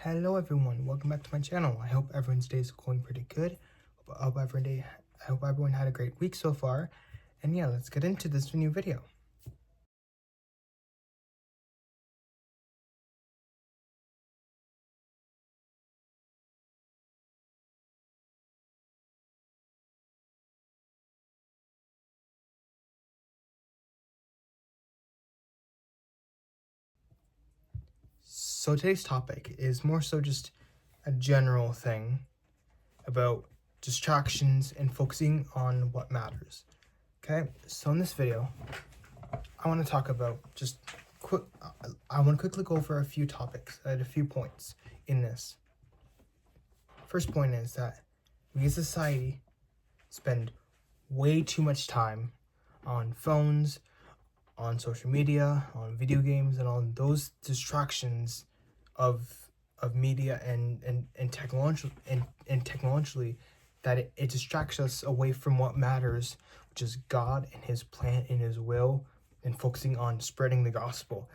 Hello everyone, welcome back to my channel. I hope everyone's day is going pretty good. I hope everyone had a great week so far. And yeah, let's get into this new video. So today's topic is more so just a general thing about distractions and focusing on what matters. Okay, so in this video, I want to talk about I want to quickly go over a few topics at a few points in this. First point is that we as a society spend way too much time on phones, on social media, on video games, and on those distractions of media and technologically that it distracts us away from what matters, which is God and his plan and his will, and focusing on spreading the gospel.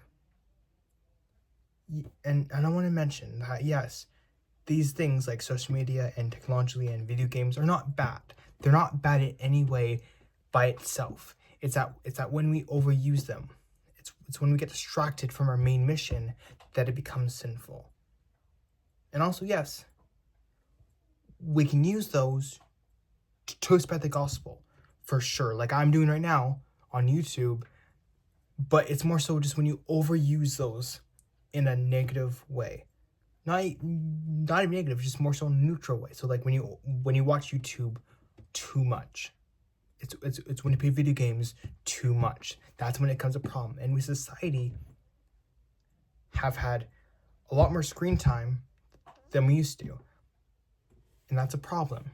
And I want to mention that yes, these things like social media and technology and video games are not bad. They're not bad in any way by itself. It's that when we overuse them, it's when we get distracted from our main mission that it becomes sinful. And also, yes, we can use those to spread the gospel, for sure, like I'm doing right now on YouTube, but it's more so just when you overuse those in a negative way. Not even negative, just more so neutral way. So like when you watch YouTube too much, it's when you play video games too much. That's when it becomes a problem. And we society have had a lot more screen time than we used to, and that's a problem.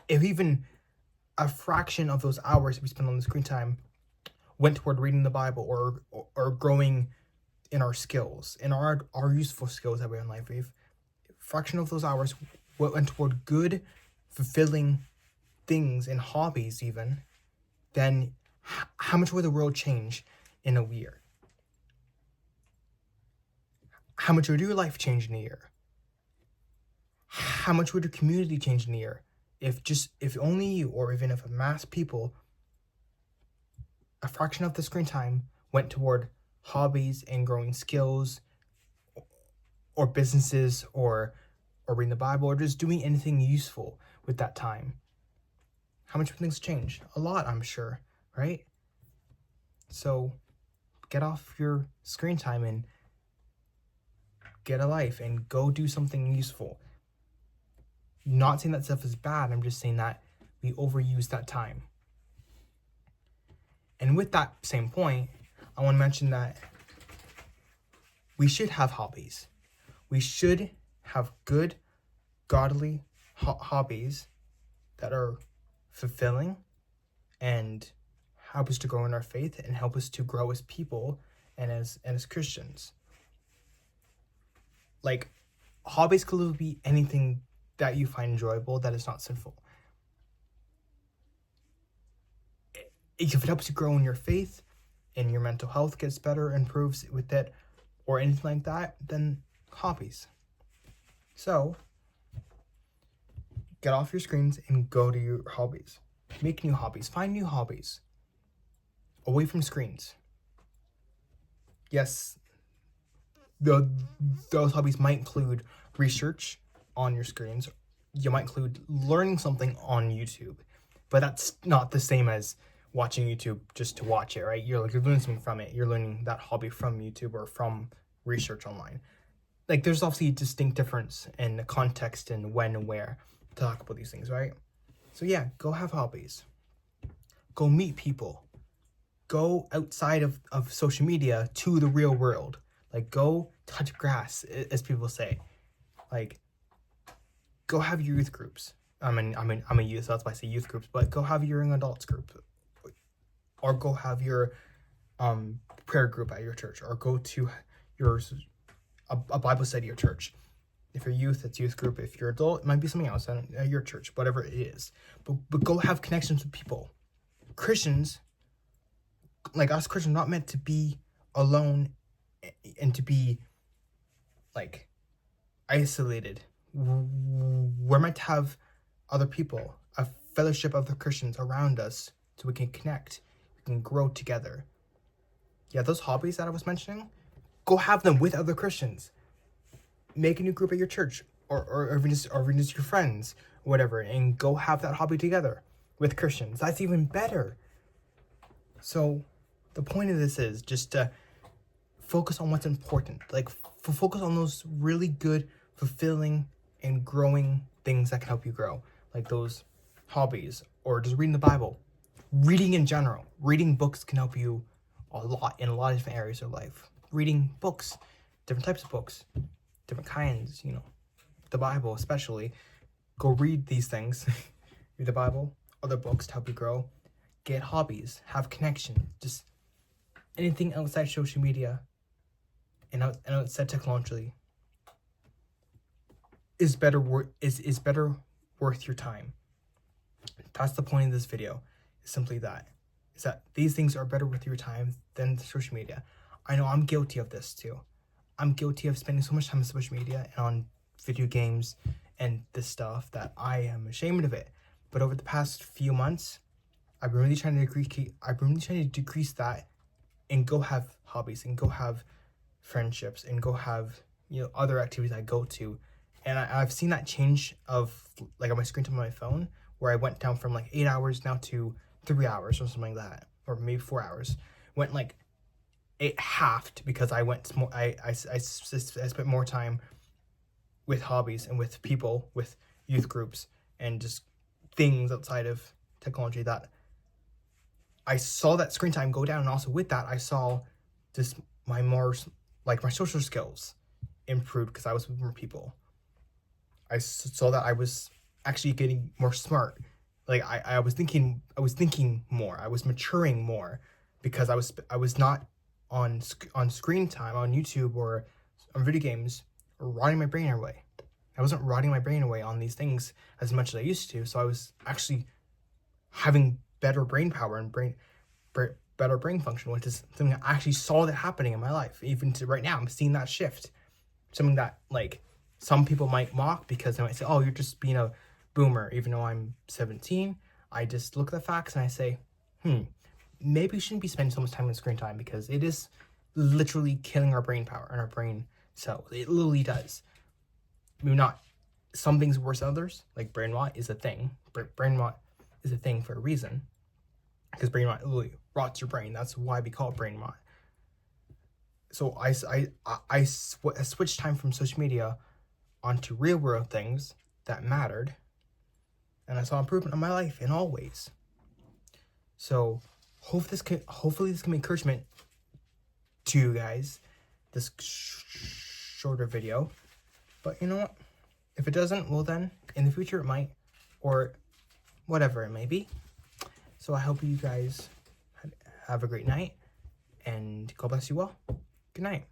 If even a fraction of those hours we spend on the screen time went toward reading the Bible or growing in our skills, in our useful skills that we have in life, if a fraction of those hours went toward good, fulfilling things and hobbies even, then how much would the world change in a year? How much would your life change in a year? How much would your community change in a year? If only you, or even if a mass people, a fraction of the screen time went toward hobbies and growing skills or businesses or reading the Bible or just doing anything useful with that time, how much would things change? A lot, I'm sure, right? So get off your screen time and get a life and go do something useful. Not saying that stuff is bad, I'm just saying that we overuse that time. And with that same point, I want to mention that we should have hobbies. We should have good, godly hobbies that are fulfilling and help us to grow in our faith and help us to grow as people and as Christians. Like, hobbies could be anything that you find enjoyable that is not sinful. If it helps you grow in your faith and your mental health gets better, improves with it, or anything like that, then hobbies. So get off your screens and go to your hobbies. Make new hobbies. Find new hobbies away from screens. Yes, those hobbies might include research on your screens. You might include learning something on YouTube, but that's not the same as watching YouTube just to watch it, right? You're learning something from it. You're learning that hobby from YouTube or from research online. Like, there's obviously a distinct difference in the context and when and where to talk about these things, right? So yeah, go have hobbies. Go meet people. Go outside of social media to the real world. Like, go touch grass, as people say. Like, go have your youth groups. I'm a youth, so that's why I say youth groups. But go have your young adults group, or go have your prayer group at your church, or go to a Bible study at your church. If you're youth, it's youth group. If you're adult, it might be something else at your church, whatever it is. But go have connections with people. Christians, like us Christians, are not meant to be alone and to be like isolated. We're meant to have other people, a fellowship of the Christians around us, so we can connect, we can grow together. Yeah, those hobbies that I was mentioning, go have them with other Christians. Make a new group at your church, or even just your friends, whatever, and go have that hobby together with Christians. That's even better. So the point of this is just to focus on what's important. Like, focus on those really good, fulfilling, and growing things that can help you grow. Like those hobbies, or just reading the Bible. Reading in general. Reading books can help you a lot in a lot of different areas of life. Reading books, different types of books, different kinds, the Bible especially. Go read these things. Read the Bible, other books to help you grow. Get hobbies, have connection, just anything outside social media and outside technology is better worth your time. That's the point of this video. Is simply that. Is that these things are better worth your time than social media. I know I'm guilty of this too. I'm guilty of spending so much time on social media and on video games and this stuff that I am ashamed of it. But over the past few months, I've been really trying to decrease that and go have hobbies and go have friendships and go have other activities I go to. And I've seen that change of like on my screen time on my phone, where I went down from like 8 hours now to 3 hours or something like that, or maybe 4 hours. Went like it halved because I went more. I spent more time with hobbies and with people, with youth groups, and just things outside of technology. That I saw that screen time go down, and also with that, I saw just my social skills improved because I was with more people. I saw that I was actually getting more smart. Like I was thinking more. I was maturing more because I was not on screen time on YouTube or on video games rotting my brain away. I wasn't rotting my brain away on these things as much as I used to. So I was actually having better brain power and better brain function, which is something I actually saw that happening in my life. Even to right now, I'm seeing that shift. Something that like some people might mock because they might say, "Oh, you're just being a boomer." Even though I'm 17, I just look at the facts and I say, maybe we shouldn't be spending so much time on screen time because it is literally killing our brain power and our brain cells. It literally does. Maybe not some things worse than others. Like brain rot is a thing. Brain rot is a thing for a reason. Because brain rot literally rots your brain. That's why we call it brain rot. So I switched time from social media onto real world things that mattered. And I saw improvement in my life in all ways. So hopefully this can be encouragement to you guys. This shorter video. But you know what? If it doesn't, well then, in the future it might. Or whatever it may be. So I hope you guys have a great night. And God bless you all. Good night.